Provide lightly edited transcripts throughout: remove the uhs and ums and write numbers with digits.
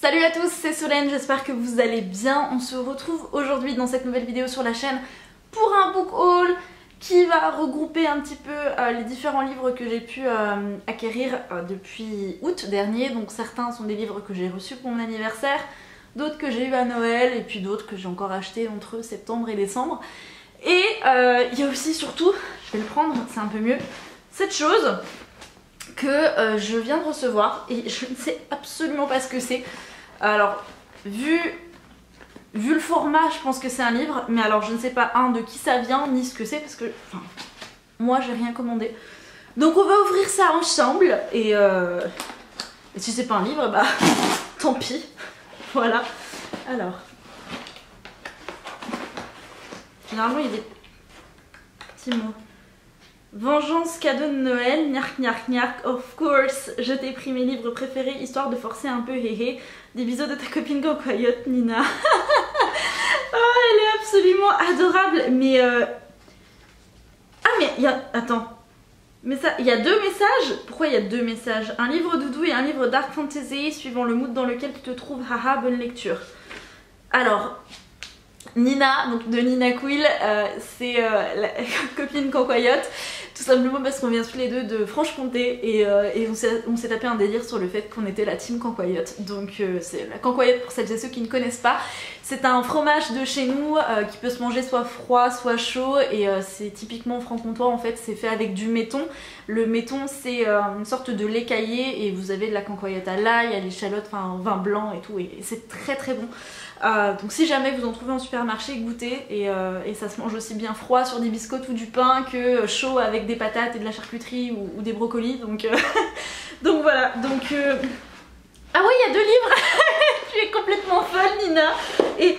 Salut à tous, c'est Solène, j'espère que vous allez bien. On se retrouve aujourd'hui dans cette nouvelle vidéo sur la chaîne pour un book haul qui va regrouper un petit peu les différents livres que j'ai pu acquérir depuis août dernier. Donc certains sont des livres que j'ai reçus pour mon anniversaire, d'autres que j'ai eu à Noël et puis d'autres que j'ai encore achetés entre septembre et décembre. Et il y a aussi surtout, je vais le prendre, c'est un peu mieux, cette chose que je viens de recevoir et je ne sais absolument pas ce que c'est. Alors, vu le format, je pense que c'est un livre, mais alors je ne sais pas de qui ça vient, ni ce que c'est, parce que moi j'ai rien commandé. Donc on va ouvrir ça ensemble, et si c'est pas un livre, bah tant pis. Voilà. Alors, généralement il y a des petits mots. Vengeance, cadeau de Noël, gnark gnark gnark, of course, je t'ai pris mes livres préférés histoire de forcer un peu, héhé. Des bisous de ta copine cancoyote, Nina. Oh, elle est absolument adorable, mais ah mais il y a... Attends. Mais ça, il y a deux messages. Pourquoi il y a deux messages? Un livre doudou et un livre dark fantasy, suivant le mood dans lequel tu te trouves, haha, bonne lecture. Alors... Nina, donc de Nina Quill, c'est la copine cancoyote, tout simplement parce qu'on vient tous les deux de Franche-Comté et on s'est tapé un délire sur le fait qu'on était la team cancoyote. Donc c'est la cancoyote, pour celles et ceux qui ne connaissent pas, c'est un fromage de chez nous qui peut se manger soit froid soit chaud et c'est typiquement franc-comtois en fait, c'est fait avec du méton. Le méton c'est une sorte de lait caillé et vous avez de la cancoyote à l'ail, à l'échalote, enfin vin blanc et tout, et c'est très très bon. Donc si jamais vous en trouvez en supermarché, goûtez, et ça se mange aussi bien froid sur des biscottes ou du pain que chaud avec des patates et de la charcuterie ou des brocolis, donc, donc voilà, donc... Ah oui, il y a deux livres. Tu es complètement folle, Nina. Et...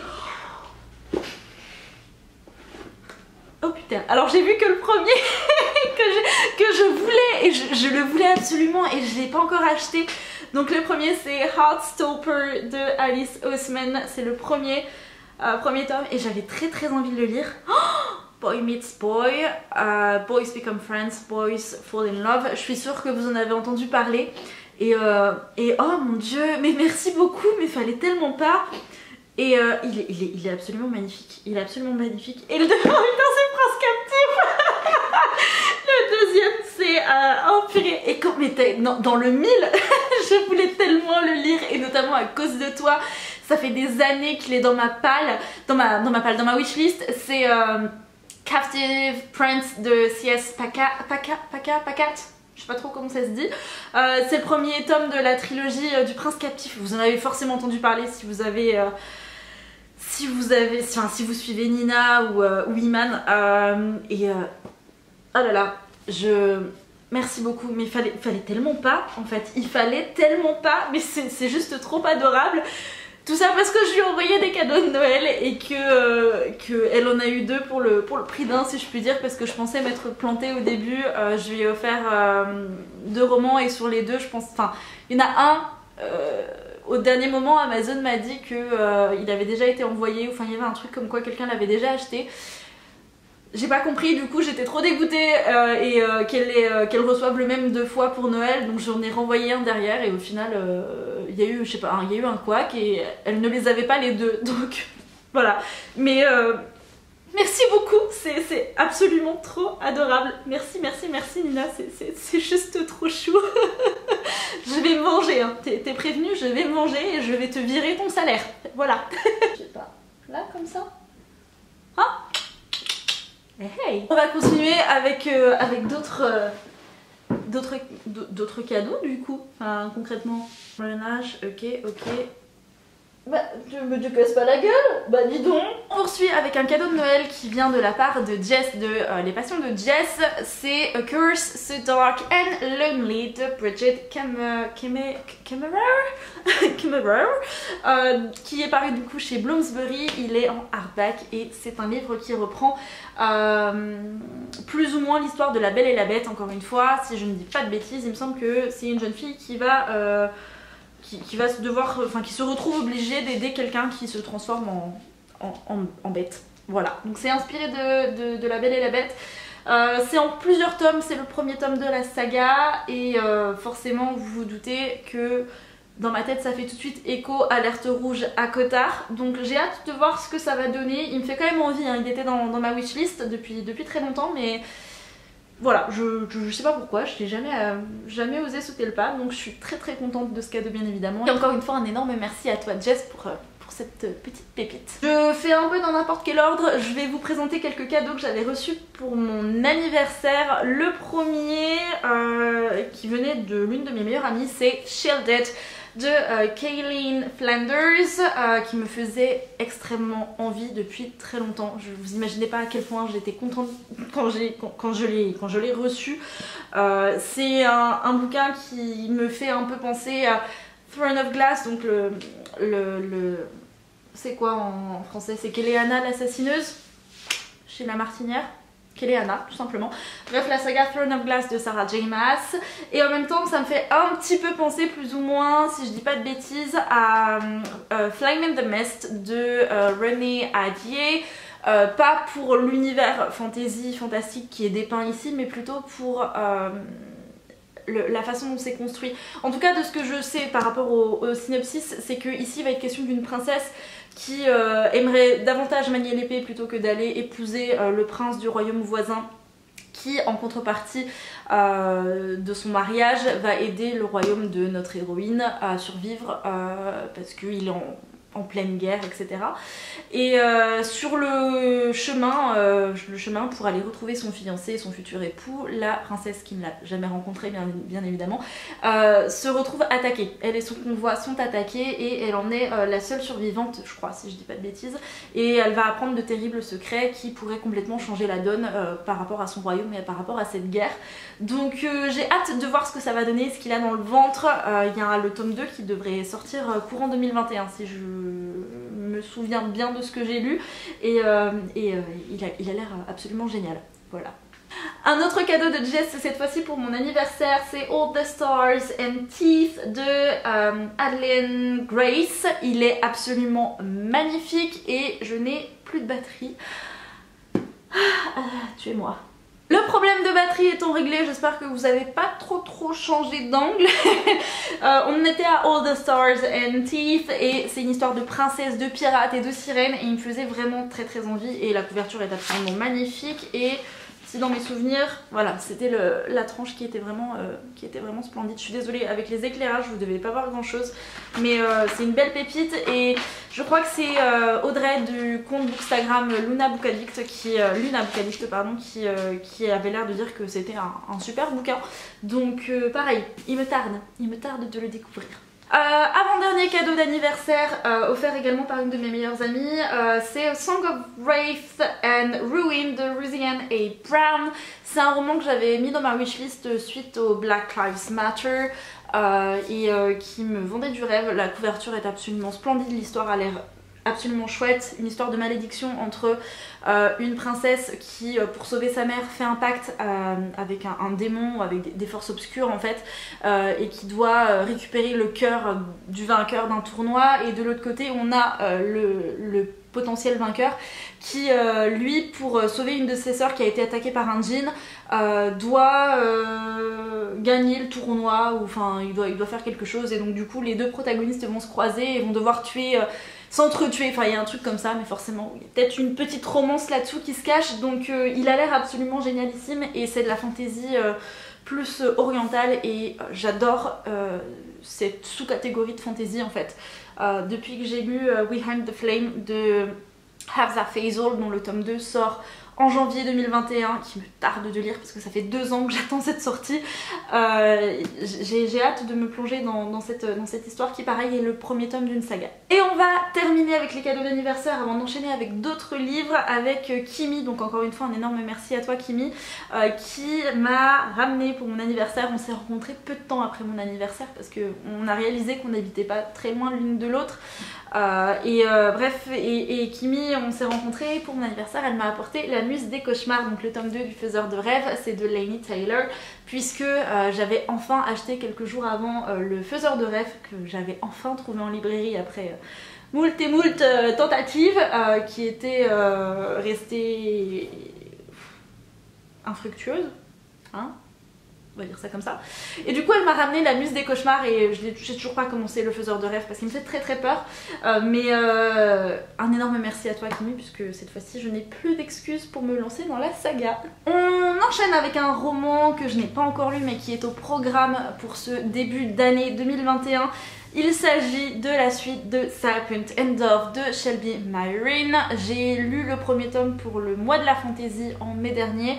Oh putain, alors j'ai vu que le premier que je voulais, et je le voulais absolument et je l'ai pas encore acheté. Donc le premier c'est Heartstopper de Alice Oseman, c'est le premier tome et j'avais très envie de le lire. Oh, Boy Meets Boy, Boys Become Friends, Boys Fall in Love. Je suis sûre que vous en avez entendu parler et oh mon dieu, mais merci beaucoup, mais fallait tellement pas. Et il est absolument magnifique, il est absolument magnifique. Et le deuxième, c'est presque captif. Le deuxième c'est oh purée, et comme dans le 1000. Je voulais tellement le lire et notamment à cause de toi. Ça fait des années qu'il est dans ma palle, dans ma wishlist. C'est Captive Prince de C.S. Pacat. Je sais pas trop comment ça se dit. C'est le premier tome de la trilogie du Prince Captif. Vous en avez forcément entendu parler si vous avez... si vous suivez Nina ou Iman. Oh là là, merci beaucoup, mais il fallait tellement pas, en fait, il fallait tellement pas, mais c'est juste trop adorable. Tout ça parce que je lui ai envoyé des cadeaux de Noël et que elle en a eu deux pour le prix d'un, si je puis dire, parce que je pensais m'être plantée au début. Je lui ai offert deux romans et sur les deux, je pense, enfin, il y en a un, au dernier moment, Amazon m'a dit que il avait déjà été envoyé, enfin il y avait un truc comme quoi quelqu'un l'avait déjà acheté. J'ai pas compris, du coup j'étais trop dégoûtée qu'elle reçoive le même deux fois pour Noël, donc j'en ai renvoyé un derrière et au final il y a eu, je sais pas, il y a eu un couac et elle ne les avait pas les deux, donc voilà. Mais merci beaucoup, c'est absolument trop adorable. Merci Nina, c'est juste trop chou. Je vais manger, hein. T'es prévenue, je vais manger et je vais te virer ton salaire, voilà. Je sais pas, là comme ça. Hein? Hey. On va continuer avec d'autres cadeaux du coup, enfin concrètement. Voyage, ok. Bah tu me casses pas la gueule, bah dis donc. On poursuit avec un cadeau de Noël qui vient de la part de Jess de Les Passions de Jess. C'est A Curse So Dark and Lonely de Bridget Kemmerer, qui est paru du coup chez Bloomsbury. Il est en hardback et c'est un livre qui reprend plus ou moins l'histoire de La Belle et la Bête. Encore une fois, si je ne dis pas de bêtises, il me semble que c'est une jeune fille qui va qui se retrouve obligée d'aider quelqu'un qui se transforme en bête. Voilà, donc c'est inspiré de La Belle et la Bête. C'est en plusieurs tomes, c'est le premier tome de la saga et forcément vous vous doutez que dans ma tête ça fait tout de suite écho, alerte rouge à Cotard. Donc j'ai hâte de voir ce que ça va donner. Il me fait quand même envie, hein. Il était dans ma wishlist depuis très longtemps, mais voilà, je sais pas pourquoi, je n'ai jamais osé sauter le pas, donc je suis très contente de ce cadeau bien évidemment. Et encore une fois un énorme merci à toi Jess pour cette petite pépite. Je fais un peu dans n'importe quel ordre, je vais vous présenter quelques cadeaux que j'avais reçus pour mon anniversaire. Le premier qui venait de l'une de mes meilleures amies, c'est Shielded de Kayleen Flanders, qui me faisait extrêmement envie depuis très longtemps. Je vous imaginez pas à quel point j'étais contente quand je l'ai reçu. C'est un bouquin qui me fait un peu penser à Throne of Glass, donc c'est quoi en français? C'est Kéléana l'assassineuse chez la Martinière. Kéléana tout simplement. Bref, la saga Throne of Glass de Sarah J Maas. Et en même temps ça me fait un petit peu penser plus ou moins, si je dis pas de bêtises, à Flame in the Mist de Renée Ahdieh. Pas pour l'univers fantastique qui est dépeint ici, mais plutôt pour la façon dont c'est construit. En tout cas, de ce que je sais par rapport au synopsis, c'est que ici il va être question d'une princesse qui aimerait davantage manier l'épée plutôt que d'aller épouser le prince du royaume voisin, qui en contrepartie de son mariage va aider le royaume de notre héroïne à survivre parce qu'il est en pleine guerre, etc. Et sur le chemin pour aller retrouver son fiancé, son futur époux, la princesse qui ne l'a jamais rencontré bien évidemment, se retrouve attaquée. Elle et son convoi sont attaqués et elle en est la seule survivante, je crois, si je dis pas de bêtises, et elle va apprendre de terribles secrets qui pourraient complètement changer la donne par rapport à son royaume et par rapport à cette guerre. Donc j'ai hâte de voir ce que ça va donner, ce qu'il a dans le ventre. Il y a le tome 2 qui devrait sortir courant 2021 si je me souviens bien de ce que j'ai lu, et il a l'air absolument génial. Voilà. Un autre cadeau de Jess, cette fois-ci pour mon anniversaire, c'est All the Stars and Teeth de Adelaine Grace. Il est absolument magnifique et je n'ai plus de batterie. Tuez-moi. Le problème de batterie étant réglé, j'espère que vous n'avez pas trop changé d'angle. On était à All the Stars and Teeth et c'est une histoire de princesse, de pirate et de sirène, et il me faisait vraiment très envie, et la couverture est absolument magnifique. Et si dans mes souvenirs, voilà, c'était la tranche qui était vraiment splendide. Je suis désolée, avec les éclairages vous devez pas voir grand chose, mais c'est une belle pépite. Et je crois que c'est Audrey du compte Bookstagram Luna Book Addict qui avait l'air de dire que c'était un super bouquin. Donc pareil, il me tarde de le découvrir. Avant-dernier cadeau d'anniversaire, offert également par une de mes meilleures amies, c'est Song of Wraith and Ruin de Ruthie-Anne A. Brown. C'est un roman que j'avais mis dans ma wishlist suite au Black Lives Matter et qui me vendait du rêve. La couverture est absolument splendide, l'histoire a l'air absolument chouette, une histoire de malédiction entre une princesse qui pour sauver sa mère fait un pacte avec un démon, avec des forces obscures en fait, et qui doit récupérer le cœur du vainqueur d'un tournoi. Et de l'autre côté on a le potentiel vainqueur qui lui, pour sauver une de ses sœurs qui a été attaquée par un djinn, doit gagner le tournoi, ou enfin il doit faire quelque chose. Et donc du coup les deux protagonistes vont se croiser et vont devoir tuer, s'entretuer, enfin il y a un truc comme ça, mais forcément il y a peut-être une petite romance là-dessous qui se cache. Donc il a l'air absolument génialissime, et c'est de la fantaisie plus orientale, et j'adore cette sous-catégorie de fantaisie en fait. Depuis que j'ai lu Behind the Flame de Hafsa Faizal, dont le tome 2 sort en janvier 2021, qui me tarde de lire parce que ça fait 2 ans que j'attends cette sortie, j'ai hâte de me plonger dans cette histoire qui pareil est le premier tome d'une saga. Et on va terminer avec les cadeaux d'anniversaire avant d'enchaîner avec d'autres livres, avec Kimi. Donc encore une fois un énorme merci à toi Kimi, qui m'a ramené pour mon anniversaire. On s'est rencontrés peu de temps après mon anniversaire parce qu'on a réalisé qu'on n'habitait pas très loin l'une de l'autre. Bref, et Kimi, on s'est rencontrés pour mon anniversaire. Elle m'a apporté La Muse des Cauchemars, donc le tome 2 du Faiseur de Rêves, c'est de Laini Taylor, puisque j'avais enfin acheté quelques jours avant le Faiseur de Rêves, que j'avais enfin trouvé en librairie après moult tentatives, qui étaient restées infructueuses, hein. on va dire ça comme ça. Et du coup elle m'a ramené La Muse des cauchemars et j'ai toujours pas commencé Le Faiseur de rêves parce qu'il me fait très peur. Mais un énorme merci à toi Kimi, puisque cette fois-ci je n'ai plus d'excuses pour me lancer dans la saga. On enchaîne avec un roman que je n'ai pas encore lu mais qui est au programme pour ce début d'année 2021. Il s'agit de la suite de Serpent and Dove de Shelby Myrin. J'ai lu le premier tome pour le mois de la fantasy en mai dernier.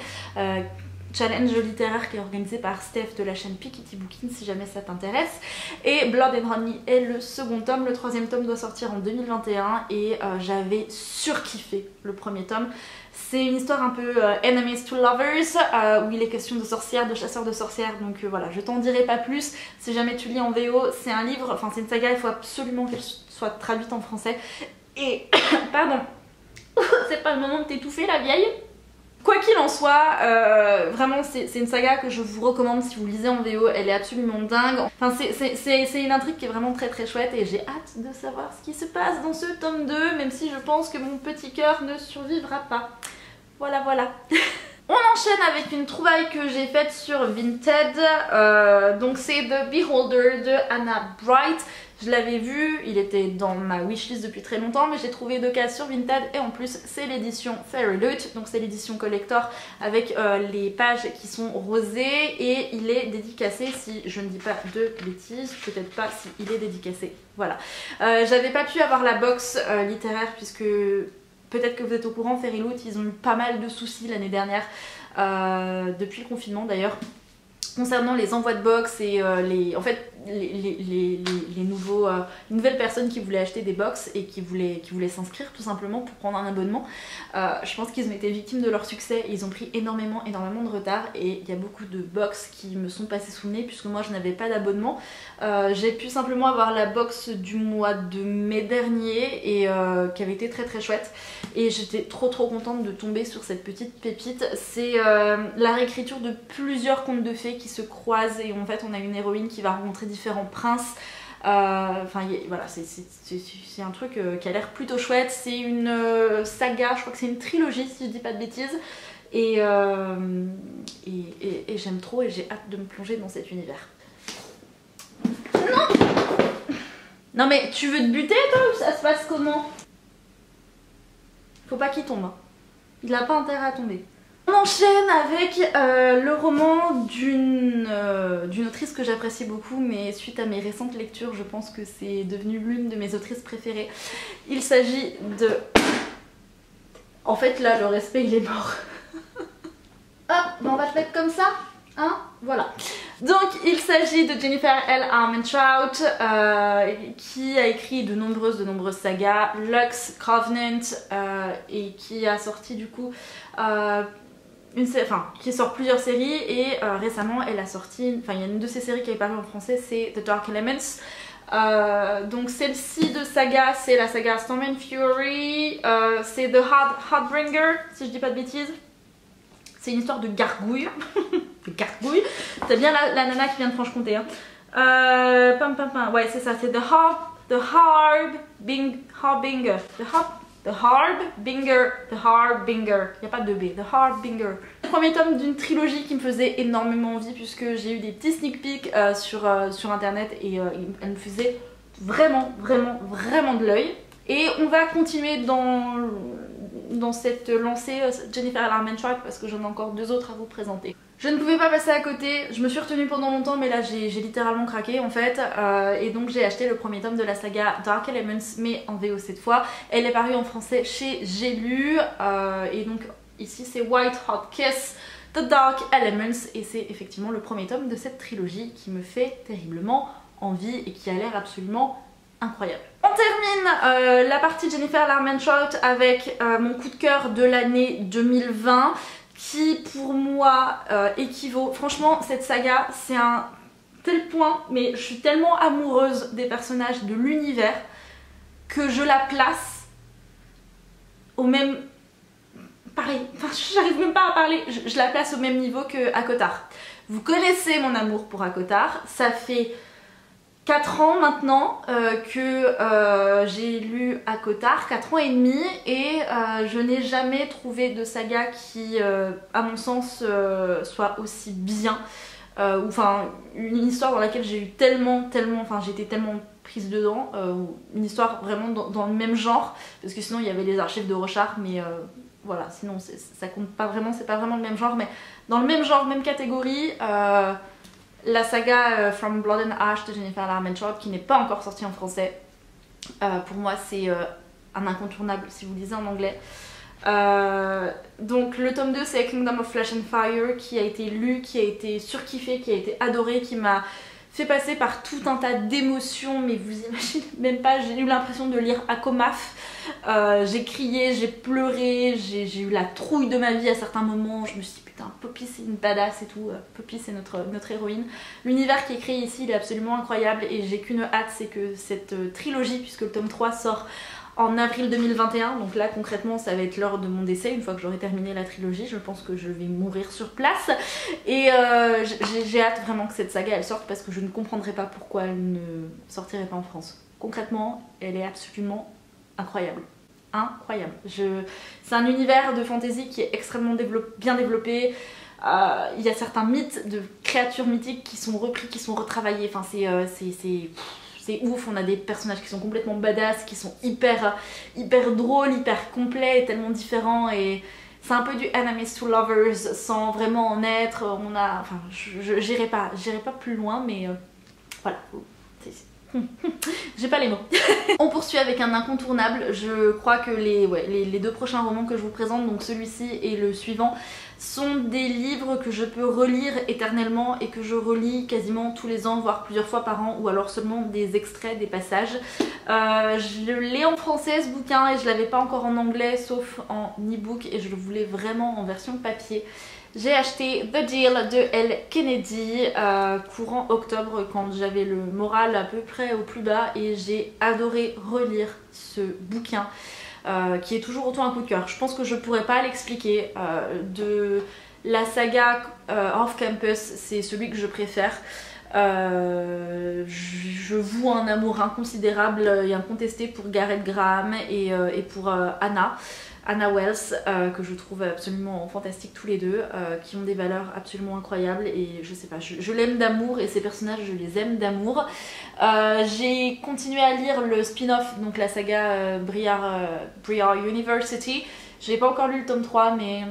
Challenge littéraire qui est organisé par Steph de la chaîne Piketty Booking si jamais ça t'intéresse. Et Blood and Honey est le second tome. Le troisième tome doit sortir en 2021 et j'avais surkiffé le premier tome. C'est une histoire un peu enemies to lovers où il est question de sorcières, de chasseurs de sorcières, donc voilà, je t'en dirai pas plus. Si jamais tu lis en VO, c'est un livre, enfin c'est une saga, il faut absolument qu'elle soit traduite en français. Et pardon, c'est pas le moment de t'étouffer la vieille. Quoi qu'il en soit, vraiment c'est une saga que je vous recommande si vous lisez en VO, elle est absolument dingue. Enfin c'est une intrigue qui est vraiment très chouette et j'ai hâte de savoir ce qui se passe dans ce tome 2, même si je pense que mon petit cœur ne survivra pas. Voilà. On enchaîne avec une trouvaille que j'ai faite sur Vinted, donc c'est The Beholder de Anna Bright. Je l'avais vu, il était dans ma wishlist depuis très longtemps, mais j'ai trouvé 2 cases sur Vinted et en plus c'est l'édition Fairy Loot, donc c'est l'édition collector avec les pages qui sont rosées et il est dédicacé, si je ne dis pas de bêtises, peut-être pas si il est dédicacé, voilà. J'avais pas pu avoir la box littéraire puisque peut-être que vous êtes au courant, Fairy Loot, ils ont eu pas mal de soucis l'année dernière, depuis le confinement d'ailleurs, concernant les envois de box et les nouvelles personnes qui voulaient acheter des box et qui voulaient s'inscrire tout simplement pour prendre un abonnement. Je pense qu'ils ont été victimes de leur succès et ils ont pris énormément de retard et il y a beaucoup de box qui me sont passées sous le nez puisque moi je n'avais pas d'abonnement. J'ai pu simplement avoir la box du mois de mai dernier et qui avait été très chouette et j'étais trop contente de tomber sur cette petite pépite. C'est la réécriture de plusieurs contes de fées qui se croisent et en fait on a une héroïne qui va rencontrer différents princes. Enfin voilà, c'est un truc qui a l'air plutôt chouette. C'est une saga, je crois que c'est une trilogie si je dis pas de bêtises et j'aime trop et j'ai hâte de me plonger dans cet univers. Non mais tu veux te buter toi ou ça se passe comment? Faut pas qu'il tombe hein. Il a pas intérêt à tomber. On enchaîne avec le roman d'une autrice que j'apprécie beaucoup, mais suite à mes récentes lectures, je pense que c'est devenu l'une de mes autrices préférées. Il s'agit de... En fait là, le respect il est mort. Hop, on va te mettre comme ça, hein, voilà. Donc il s'agit de Jennifer L. Armentrout qui a écrit de nombreuses sagas, Lux, Covenant et qui a sorti du coup... qui sort plusieurs séries et récemment elle a sorti, enfin il y a une de ces séries qui est parue en français, c'est The Dark Elements. Donc celle-ci de saga, c'est la saga Storm and Fury, c'est The Heartbringer si je dis pas de bêtises. C'est une histoire de gargouille. De gargouille. C'est bien la nana qui vient de Franche-Comté hein. Ouais c'est ça, c'est The Harbinger. Il n'y a pas de B, The Harbinger. Le premier tome d'une trilogie qui me faisait énormément envie puisque j'ai eu des petits sneak peeks sur internet et elle me faisait vraiment de l'œil. Et on va continuer dans cette lancée Jennifer L. Armentrout parce que j'en ai encore 2 autres à vous présenter. Je ne pouvais pas passer à côté, je me suis retenue pendant longtemps mais là j'ai littéralement craqué en fait et donc j'ai acheté le premier tome de la saga Dark Elements mais en VO cette fois. Elle est parue en français chez J'ai lu et donc ici c'est White Hot Kiss, The Dark Elements et c'est effectivement le premier tome de cette trilogie qui me fait terriblement envie et qui a l'air absolument incroyable. On termine la partie Jennifer L. Armentrout avec mon coup de cœur de l'année 2020 qui pour moi équivaut, franchement cette saga c'est un tel point, mais je suis tellement amoureuse des personnages, de l'univers que je la place au même, pareil, enfin j'arrive même pas à parler, je la place au même niveau que ACOTAR. Vous connaissez mon amour pour ACOTAR, ça fait 4 ans maintenant que j'ai lu ACOTAR, 4 ans et demi et je n'ai jamais trouvé de saga qui à mon sens soit aussi bien. enfin une histoire dans laquelle j'ai eu j'étais tellement prise dedans, une histoire vraiment dans le même genre, parce que sinon il y avait les archives de Rochard, mais voilà, sinon ça compte pas vraiment, c'est pas vraiment le même genre, mais dans le même genre, même catégorie, la saga From Blood and Ash de Jennifer Armentrout, qui n'est pas encore sortie en français. Pour moi c'est un incontournable si vous lisez en anglais. Donc le tome 2 c'est Kingdom of Flesh and Fire, qui a été lu, qui a été surkiffé, qui a été adoré, qui m'a fait passer par tout un tas d'émotions, mais vous imaginez même pas, j'ai eu l'impression de lire Akomaf. J'ai crié, j'ai pleuré, j'ai eu la trouille de ma vie à certains moments. Je me suis dit putain, Poppy c'est une badass et tout, Poppy c'est notre héroïne. L'univers qui est créé ici il est absolument incroyable et j'ai qu'une hâte, c'est que cette trilogie, puisque le tome 3 sort en avril 2021, donc là concrètement ça va être l'heure de mon décès, une fois que j'aurai terminé la trilogie, je pense que je vais mourir sur place et j'ai hâte vraiment que cette saga elle sorte, parce que je ne comprendrai pas pourquoi elle ne sortirait pas en France. Concrètement elle est absolument incroyable. Incroyable. C'est un univers de fantasy qui est extrêmement bien développé. Il y a certains mythes de créatures mythiques qui sont repris, qui sont retravaillés, enfin c'est ouf, on a des personnages qui sont complètement badass, qui sont hyper drôles, hyper complets, tellement différents, et c'est un peu du enemies to lovers sans vraiment en être. Enfin, j'irai pas plus loin, mais voilà. J'ai pas les mots. On poursuit avec un incontournable. Je crois que les deux prochains romans que je vous présente, donc celui-ci et le suivant, sont des livres que je peux relire éternellement et que je relis quasiment tous les ans, voire plusieurs fois par an, ou alors seulement des extraits, des passages. Je l'ai en français ce bouquin et je l'avais pas encore en anglais sauf en e-book, et je le voulais vraiment en version papier. J'ai acheté The Deal de Elle Kennedy courant octobre, quand j'avais le moral à peu près au plus bas, et j'ai adoré relire ce bouquin qui est toujours autant un coup de cœur. Je pense que je pourrais pas l'expliquer. De la saga Off Campus, c'est celui que je préfère. Je voue un amour inconsidérable et incontesté pour Gareth Graham et pour Anna Wells, que je trouve absolument fantastique tous les deux, qui ont des valeurs absolument incroyables, et je sais pas, je l'aime d'amour, et ces personnages je les aime d'amour. J'ai continué à lire le spin-off, donc la saga Briar University. J'ai pas encore lu le tome 3, mais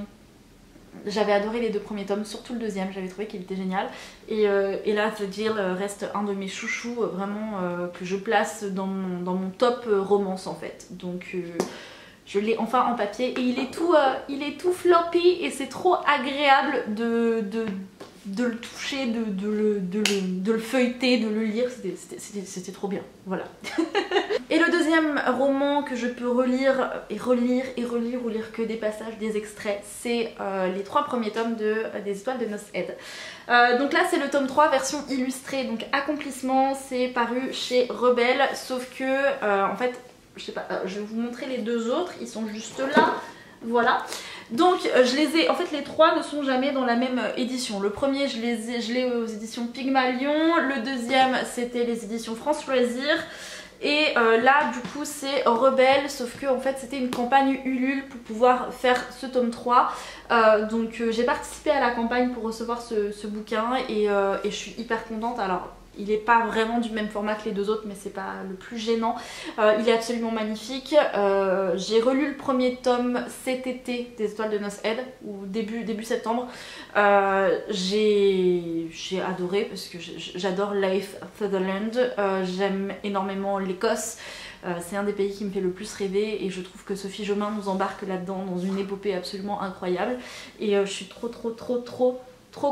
j'avais adoré les deux premiers tomes, surtout le deuxième, j'avais trouvé qu'il était génial. Et là, The Deal reste un de mes chouchous, vraiment, que je place dans mon top romance en fait. Donc je l'ai enfin en papier, et il est tout floppy, et c'est trop agréable de le toucher, de le feuilleter, de le lire, c'était trop bien, voilà. Et le deuxième roman que je peux relire et relire ou lire que des passages, des extraits, c'est les 3 premiers tomes des Étoiles de Nos Head. Donc là c'est le tome 3 version illustrée, donc Accomplissement, c'est paru chez Rebelle, sauf que en fait, je sais pas, je vais vous montrer les deux autres, ils sont juste là, voilà. Donc je les ai, en fait les 3 ne sont jamais dans la même édition. Le premier je l'ai aux éditions Pygmalion, le deuxième c'était les éditions France Loisirs, et là du coup c'est Rebelle, sauf que en fait c'était une campagne Ulule pour pouvoir faire ce tome 3. Donc j'ai participé à la campagne pour recevoir ce bouquin, et je suis hyper contente. Alors il n'est pas vraiment du même format que les deux autres, mais c'est pas le plus gênant. Il est absolument magnifique. J'ai relu le premier tome cet été des Étoiles de Nos Head, ou début septembre. J'ai adoré, parce que j'adore Leif Sutherland. J'aime énormément l'Écosse. C'est un des pays qui me fait le plus rêver, et je trouve que Sophie Jomain nous embarque là-dedans dans une épopée absolument incroyable. Et je suis trop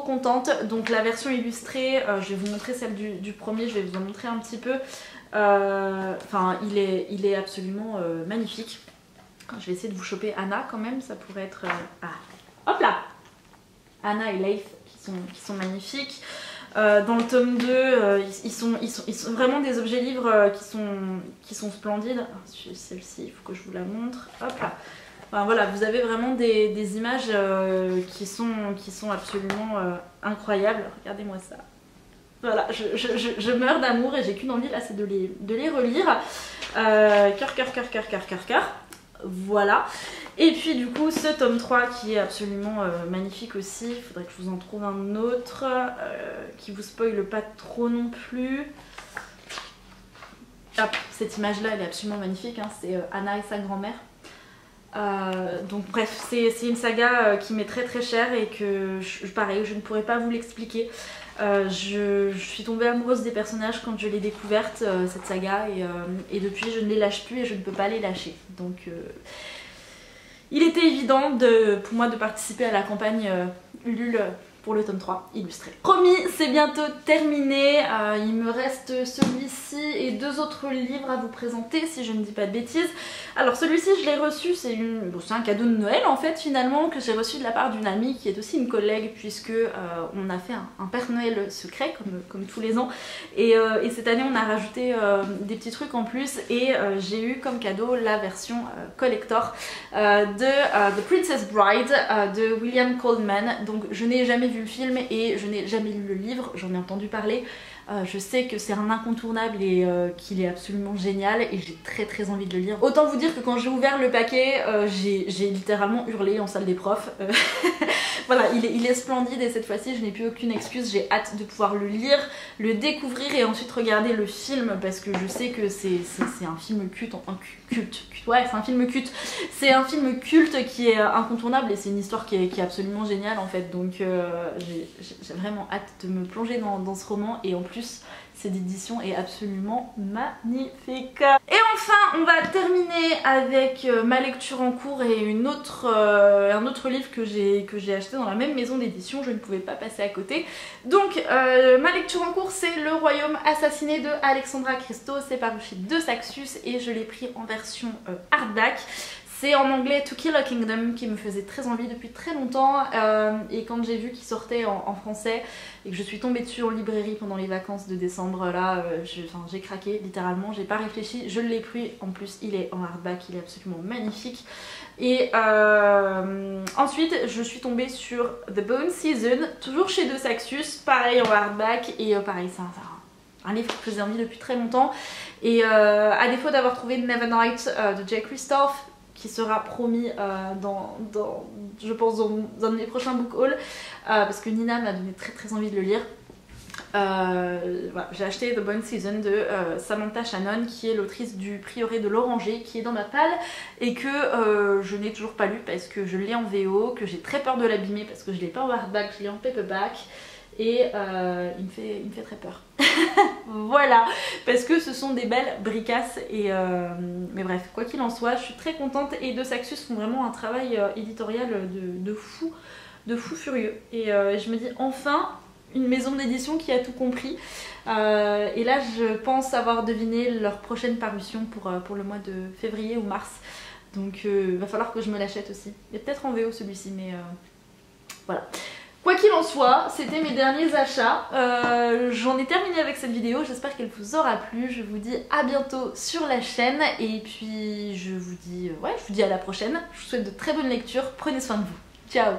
contente. Donc la version illustrée, je vais vous montrer celle du premier, je vais vous en montrer un petit peu. Enfin il est absolument magnifique. Je vais essayer de vous choper Anna quand même, ça pourrait être... hop là, Anna et Leif qui sont magnifiques. Dans le tome 2, ils sont vraiment des objets livres qui sont splendides. Celle-ci, il faut que je vous la montre. Hop là. Enfin, voilà, vous avez vraiment des images qui sont absolument incroyables. Regardez-moi ça. Voilà, je meurs d'amour, et j'ai qu'une envie là, c'est de les relire. Cœur. voilà. Et puis du coup ce tome 3 qui est absolument magnifique aussi. Il faudrait que je vous en trouve un autre qui vous spoile pas trop non plus. Ah, cette image là elle est absolument magnifique, hein. C'est Anna et sa grand-mère. Donc bref, c'est une saga qui m'est très très chère et que pareil, je ne pourrais pas vous l'expliquer. Je suis tombée amoureuse des personnages quand je l'ai découverte, cette saga, et depuis je ne les lâche plus et je ne peux pas les lâcher. Donc il était évident pour moi de participer à la campagne Ulule pour le tome 3 illustré. Promis, c'est bientôt terminé. Il me reste celui-ci et 2 autres livres à vous présenter si je ne dis pas de bêtises. Alors celui-ci je l'ai reçu, c'est un cadeau de Noël en fait finalement, que j'ai reçu de la part d'une amie qui est aussi une collègue, puisque on a fait un Père Noël secret comme tous les ans, et cette année on a rajouté des petits trucs en plus, et j'ai eu comme cadeau la version collector de The Princess Bride de William Goldman. Donc je n'ai jamais vu le film et je n'ai jamais lu le livre, j'en ai entendu parler. Je sais que c'est un incontournable et qu'il est absolument génial, et j'ai très très envie de le lire. Autant vous dire que quand j'ai ouvert le paquet, j'ai littéralement hurlé en salle des profs. Voilà, il est splendide, et cette fois-ci je n'ai plus aucune excuse, j'ai hâte de pouvoir le lire, le découvrir et ensuite regarder le film, parce que je sais que c'est un film culte, ouais, c'est un film culte. C'est un film culte qui est incontournable, et c'est une histoire qui est absolument géniale en fait. Donc j'ai vraiment hâte de me plonger dans ce roman, et en plus cette édition est absolument magnifique. Et enfin on va terminer avec ma lecture en cours et un autre livre que j'ai acheté dans la même maison d'édition, je ne pouvais pas passer à côté. Donc ma lecture en cours, c'est Le Royaume assassiné de Alexandra Christo, c'est paru chez De Saxus et je l'ai pris en version hardback. C'est en anglais To Kill a Kingdom, qui me faisait très envie depuis très longtemps, et quand j'ai vu qu'il sortait en français et que je suis tombée dessus en librairie pendant les vacances de décembre, là j'ai craqué littéralement, j'ai pas réfléchi, je l'ai pris. En plus il est en hardback, il est absolument magnifique. Et ensuite je suis tombée sur The Bone Season, toujours chez De Saxus, pareil en hardback, et pareil c'est un livre qui faisait envie depuis très longtemps, et à défaut d'avoir trouvé Nevernight de Jay Kristoff, qui sera promis je pense dans un de mes prochains book hauls, parce que Nina m'a donné très très envie de le lire. Voilà, j'ai acheté The Bone Season de Samantha Shannon, qui est l'autrice du Prieuré de l'Oranger, qui est dans ma palle et que je n'ai toujours pas lu parce que je l'ai en VO, que j'ai très peur de l'abîmer parce que je l'ai pas en hardback, je l'ai en paperback, et il me fait très peur. Voilà, parce que ce sont des belles bricasses, et mais bref, quoi qu'il en soit, je suis très contente, et De Saxus font vraiment un travail éditorial de fou furieux, et je me dis enfin une maison d'édition qui a tout compris, et là je pense avoir deviné leur prochaine parution pour le mois de février ou mars, donc va falloir que je me l'achète aussi, et peut-être en VO celui-ci, mais voilà. Quoi qu'il en soit, c'était mes derniers achats. J'en ai terminé avec cette vidéo, j'espère qu'elle vous aura plu. Je vous dis à bientôt sur la chaîne, et puis je vous dis à la prochaine. Je vous souhaite de très bonnes lectures, prenez soin de vous. Ciao!